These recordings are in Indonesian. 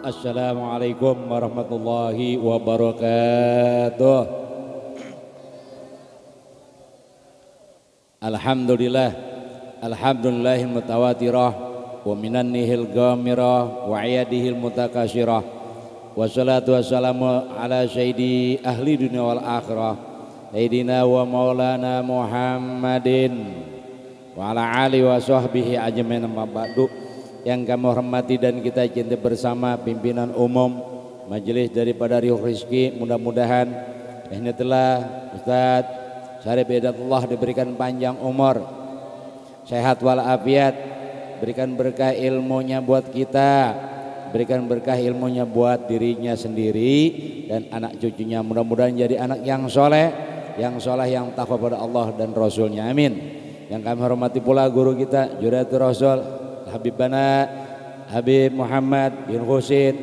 Assalamualaikum warahmatullahi wabarakatuh. Alhamdulillah, alhamdulillahil mutawatirah wa minannihil ghamirah wa iyadihil mutakasirah. Wassalatu wassalamu ala sayyidi ahli dunia wal akhirah sayyidina wa maulana Muhammadin wa ala alihi wa sahbihi ajmain. Amma ba'du. Yang kami hormati dan kita cintai bersama pimpinan umum majelis daripada Riuh Rizki, mudah-mudahan ini telah Ustaz Syarif Hidayatullah diberikan panjang umur, sehat walafiat, berikan berkah ilmunya buat kita, berikan berkah ilmunya buat dirinya sendiri dan anak cucunya, mudah-mudahan jadi anak yang soleh, yang takwa pada Allah dan Rasulnya, amin. Yang kami hormati pula guru kita Juratul Rasul Habibana Habib Muhammad bin Husin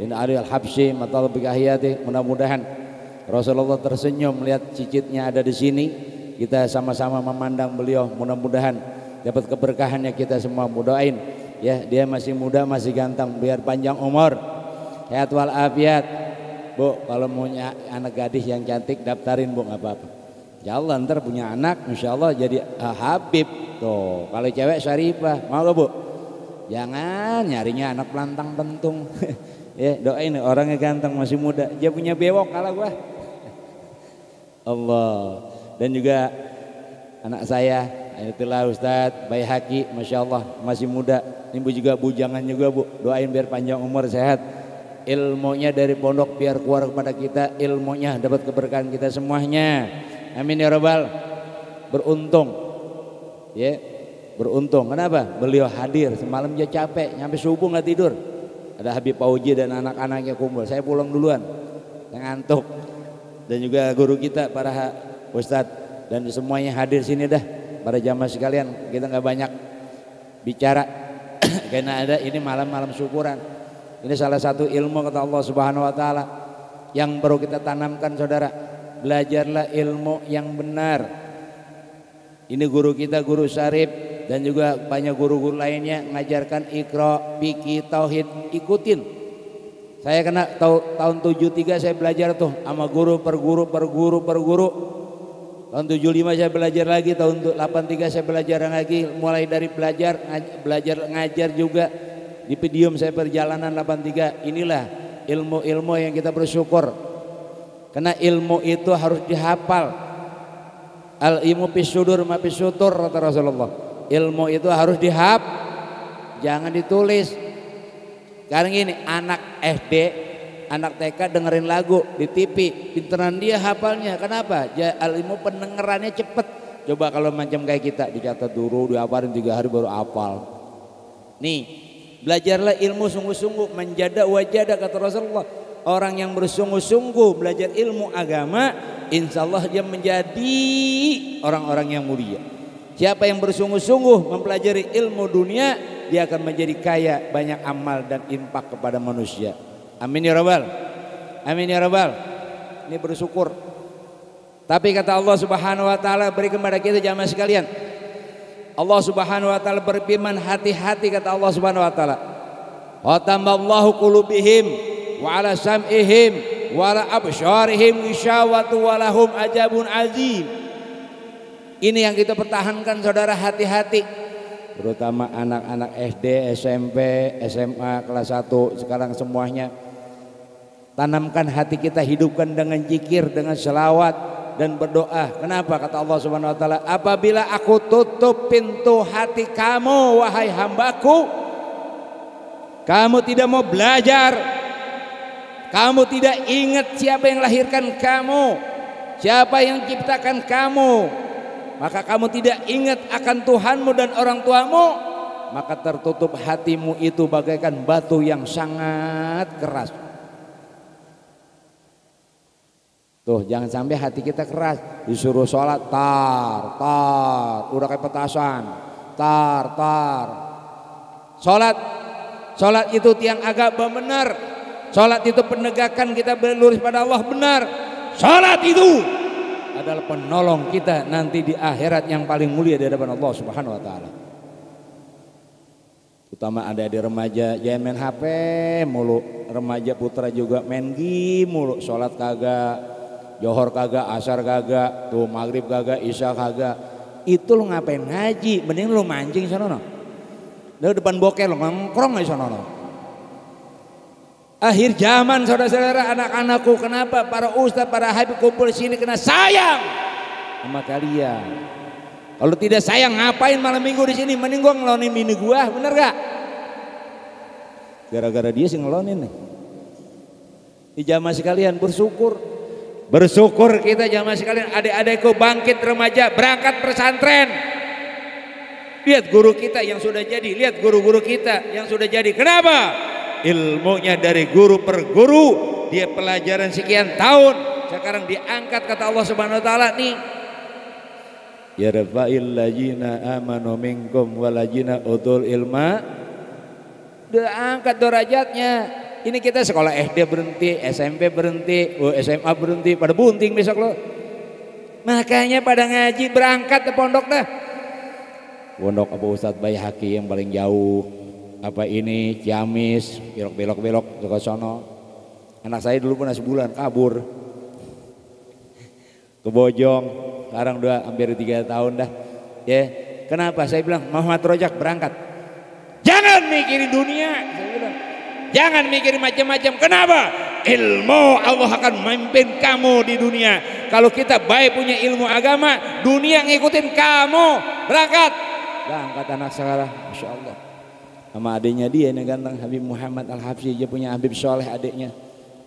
bin Ali Al-Habsyi matal bikahiyati, mudah-mudahan Rasulullah tersenyum melihat cicitnya ada di sini, kita sama-sama memandang beliau, mudah-mudahan dapat keberkahannya kita semua. Doain ya, dia masih muda, masih ganteng, biar panjang umur, sehat walafiat. Bu, kalau punya anak gadis yang cantik daftarin Bu, nggak apa-apa. Ya Allah, ntar punya anak insya Allah jadi Habib tuh. Kalau cewek Syarifah, mau gak Bu? Jangan nyarinya anak pelantang pentung. Ya, doain orangnya ganteng, masih muda, dia punya bewok kalah gua. Allah. Dan juga anak saya itulah Ustadz Baihaqi, masya Allah masih muda. Ini Bu juga bujangan juga Bu, doain biar panjang umur sehat, ilmunya dari pondok biar keluar kepada kita, ilmunya dapat keberkahan kita semuanya, amin ya rabbal. Beruntung ya, beruntung. Kenapa? Beliau hadir semalam, dia capek nyampe subuh nggak tidur. Ada Habib Fauji dan anak-anaknya kumpul, saya pulang duluan, saya ngantuk. Dan juga guru kita, para ustadz dan semuanya hadir sini dah. Para jamaah sekalian, kita nggak banyak bicara karena ada ini malam-malam syukuran. Ini salah satu ilmu kata Allah Subhanahu Wa Taala yang perlu kita tanamkan, saudara. Belajarlah ilmu yang benar. Ini guru kita, guru Syarif, dan juga banyak guru-guru lainnya ngajarkan Iqra, fikih, tauhid, ikutin. Saya kena tahun 73 saya belajar tuh sama guru per guru. Tahun 75 saya belajar lagi, tahun 83 saya belajar lagi, mulai dari belajar ngajar juga di Pedium saya perjalanan 83. Inilah ilmu-ilmu yang kita bersyukur. Karena ilmu itu harus dihafal. Al ilmu fis sudur ma fis sutur kata Rasulullah. Ilmu itu harus jangan ditulis. Sekarang gini, anak SD, anak TK dengerin lagu di TV, pinteran dia hafalnya. Kenapa? Ilmu pendengarannya cepet. Coba kalau macam kayak kita, dicatat dulu, dihafalin 3 hari baru hafal. Nih, belajarlah ilmu sungguh-sungguh, menjada wajada kata Rasulullah. Orang yang bersungguh-sungguh belajar ilmu agama, insya Allah dia menjadi orang-orang yang mulia. Siapa yang bersungguh-sungguh mempelajari ilmu dunia, dia akan menjadi kaya, banyak amal dan infak kepada manusia. Amin ya rabbal. Amin ya rabbal. Ini bersyukur. Tapi kata Allah Subhanahu Wa Taala, beri kepada kita jamaah sekalian, Allah Subhanahu Wa Taala berfirman, hati-hati kata Allah Subhanahu Wa Taala, khatamallahu qulubihim wa ala sam'ihim wa ala absyarihim ghisyawatu wa lahum ajabun azim. Ini yang kita pertahankan, saudara, hati-hati. Terutama anak-anak SD, SMP, SMA kelas 1 sekarang semuanya. Tanamkan hati kita, hidupkan dengan zikir, dengan selawat dan berdoa. Kenapa? Kata Allah Subhanahu Wa Taala, apabila aku tutup pintu hati kamu wahai hambaku, kamu tidak mau belajar, kamu tidak ingat siapa yang lahirkan kamu, siapa yang ciptakan kamu, maka kamu tidak ingat akan Tuhanmu dan orang tuamu, maka tertutup hatimu itu bagaikan batu yang sangat keras. Tuh, jangan sampai hati kita keras, disuruh sholat tar, udah kayak petasan, tar. Sholat itu tiang agama benar, sholat itu penegakan kita berlurus pada Allah benar, sholat itu adalah penolong kita nanti di akhirat yang paling mulia di hadapan Allah Subhanahu Wa Taala. Utama ada di remaja, jangan main HP mulu. Remaja putra juga main game mulu. Sholat kagak, johor kagak, asar kagak, tuh maghrib kagak, isya kagak. Itu lo ngapain ngaji? Mending lo mancing sana no. Lo depan boker lo ngongkrong aja sana no. Akhir zaman saudara-saudara, anak-anakku, kenapa para ustaz, para habib kumpul sini? Kena sayang sama kalian. Kalau tidak sayang ngapain malam minggu di sini? Mending gua ngelonin bini gua, bener gak? Gara-gara dia sih ngelonin nih. Di jamaah sekalian bersyukur, bersyukur kita jamaah sekalian, adik-adikku bangkit remaja, berangkat pesantren. Lihat guru kita yang sudah jadi, lihat guru-guru kita yang sudah jadi. Kenapa? Ilmunya dari guru per guru, dia pelajaran sekian tahun, sekarang diangkat kata Allah Subhanahu Wa Taala nih. Ya rafa'il lajina amanu minkum walajina utul ilma. Udah angkat derajatnya. Ini kita sekolah SD berhenti, SMP berhenti, SMA berhenti, pada bunting besok lo. Makanya pada ngaji berangkat ke pondok dah. Pondok Abu Ustadz Baihaqi yang paling jauh. Apa ini Ciamis, belok ke sono. Anak saya dulu pernah sebulan kabur ke Bojong. Sekarang udah hampir 3 tahun dah. Ya, kenapa? Saya bilang Muhammad Rojak berangkat. Jangan mikirin dunia. Saya bilang, jangan mikirin macam-macam. Kenapa? Ilmu Allah akan memimpin kamu di dunia. Kalau kita baik punya ilmu agama, dunia ngikutin kamu. Berangkat. Berangkat anak sekarang, masya Allah. Sama adiknya dia ini ganteng, Habib Muhammad Al-Habsyi. Dia punya Habib Soleh adiknya.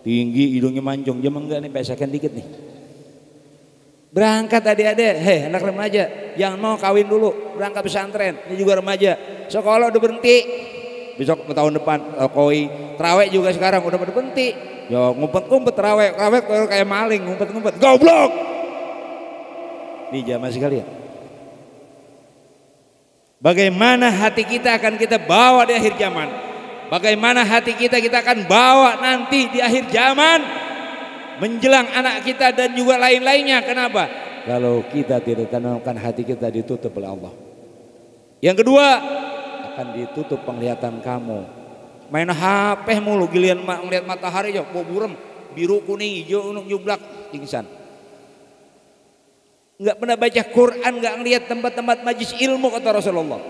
Tinggi, hidungnya mancung. Dia enggak nih, pesakan dikit nih. Berangkat adik-adik, hei anak remaja, yang mau kawin dulu, berangkat pesantren, ini juga remaja. Sekolah udah berhenti, besok tahun depan koi, terawih juga sekarang udah berhenti. Yo ngumpet-ngumpet terawih kayak maling, ngumpet-ngumpet, goblok. Nih jamaah sekalian. Bagaimana hati kita akan kita bawa di akhir zaman? Bagaimana hati kita akan bawa nanti di akhir zaman? Menjelang anak kita dan juga lain-lainnya. Kenapa? Kalau kita tidak tanamkan hati kita ditutup oleh Allah. Yang kedua, akan ditutup penglihatan kamu. Main HP mulu, giliran ngeliat matahari aja, mau burem, biru, kuning, hijau, njublak, pingsan. Enggak pernah baca Quran, enggak ngeliat tempat-tempat majlis ilmu kata Rasulullah.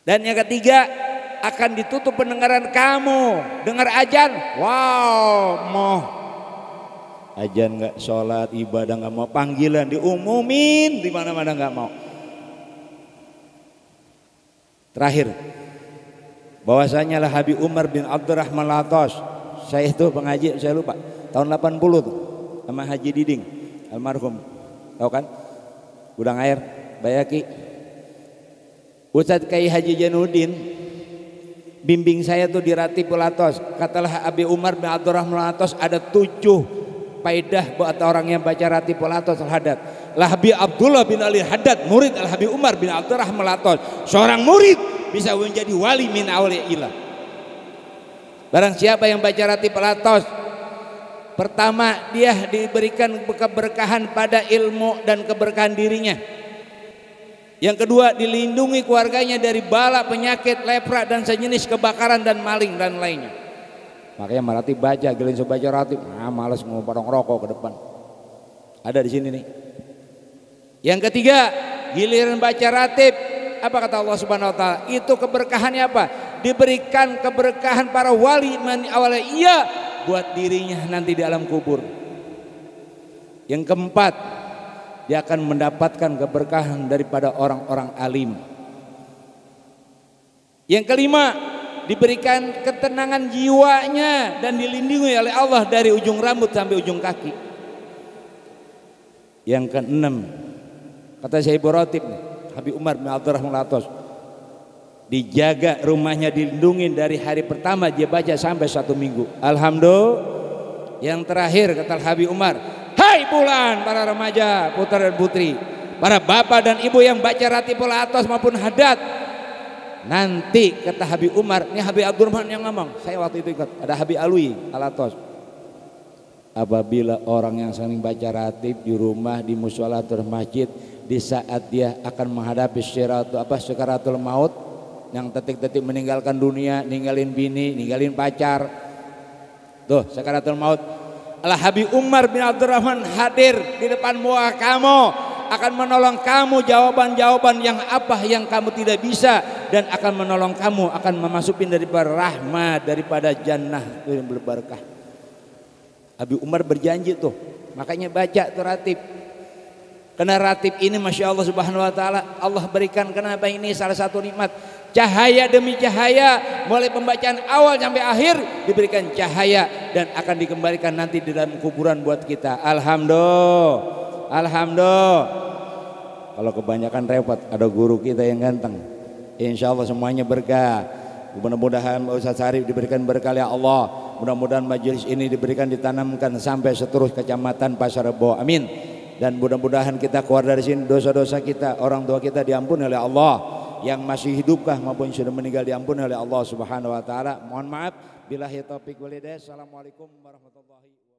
Dan yang ketiga, akan ditutup pendengaran kamu. Dengar ajan, wow, mau ajan nggak, sholat ibadah nggak mau, panggilan diumumin di mana-mana nggak mau. Terakhir, bahwasanya lah Habib Umar bin Abdurrahman Latos. Saya itu pengaji, saya lupa tahun 80 tuh sama Haji Diding almarhum, tahu kan? Gudang air Bayaki. Ustadz Kai Haji Janudin bimbing saya tuh di Ratibul Atos. Katalah Abi Umar bin Abdurrahman Atos, ada 7 faedah buat orang yang baca Ratibul Atos al-Haddad. Lah Habib Abdullah bin Ali Haddad, murid Al Habib Umar bin Abdurrahman Atos. Seorang murid bisa menjadi wali min auliillah. Barang siapa yang baca Ratibul Atos, pertama dia diberikan keberkahan pada ilmu dan keberkahan dirinya. Yang kedua, dilindungi keluarganya dari bala, penyakit, lepra dan sejenis, kebakaran dan maling dan lainnya. Makanya Maratib baca, giliran so baca Ratib, malas mau padang rokok ke depan. Ada di sini nih. Yang ketiga, giliran baca Ratib, apa kata Allah Subhanahu Wa Taala? Itu keberkahannya apa? Diberikan keberkahan para wali man awalnya iya buat dirinya nanti di alam kubur. Yang keempat, dia akan mendapatkan keberkahan daripada orang-orang alim. Yang kelima, diberikan ketenangan jiwanya dan dilindungi oleh Allah dari ujung rambut sampai ujung kaki. Yang keenam, kata Syekh Ratib Habib Umar bin Abdurrahman Atos, dijaga rumahnya, dilindungi dari hari pertama dia baca sampai 1 minggu. Alhamdulillah. Yang terakhir kata Habib Umar, hai bulan para remaja, putra dan putri, para bapak dan ibu yang baca Ratibul Atos maupun Haddad, nanti kata Habib Umar, ini Habib Abdurrahman yang ngomong, saya waktu itu ikut, ada Habib Alwi Al-Atos. Apabila orang yang sering baca Ratib di rumah, di mushola atau masjid, di saat dia akan menghadapi sakaratul maut, yang detik-detik meninggalkan dunia, ninggalin bini, ninggalin pacar. Tuh sakaratul maut. Al Habib Umar bin Abdurrahman hadir di depan muka kamu, akan menolong kamu jawaban-jawaban yang apa yang kamu tidak bisa, dan akan menolong kamu, akan memasukin daripada rahmat, daripada jannah yang berberkah. Habib Umar berjanji tuh, makanya baca tuh ratib. Karena ratib ini Masya Allah Subhanahu Wa Taala Allah berikan, kenapa ini salah satu nikmat, cahaya demi cahaya, mulai pembacaan awal sampai akhir diberikan cahaya dan akan dikembalikan nanti di dalam kuburan buat kita. Alhamdulillah. Kalau kebanyakan repot, ada guru kita yang ganteng, insya Allah semuanya berkah. Mudah-mudahan Ustaz Syarif diberikan berkah ya Allah. Mudah-mudahan majelis ini diberikan, ditanamkan sampai seterus kecamatan Pasar Rebo. Amin. Dan mudah-mudahan kita keluar dari sini, dosa-dosa kita, orang tua kita diampuni oleh Allah, yang masih hidupkah maupun sudah meninggal diampuni oleh Allah Subhanahu Wa Taala. Mohon maaf. Billahi taufiq wal hidayah. Assalamualaikum warahmatullahi wabarakatuh.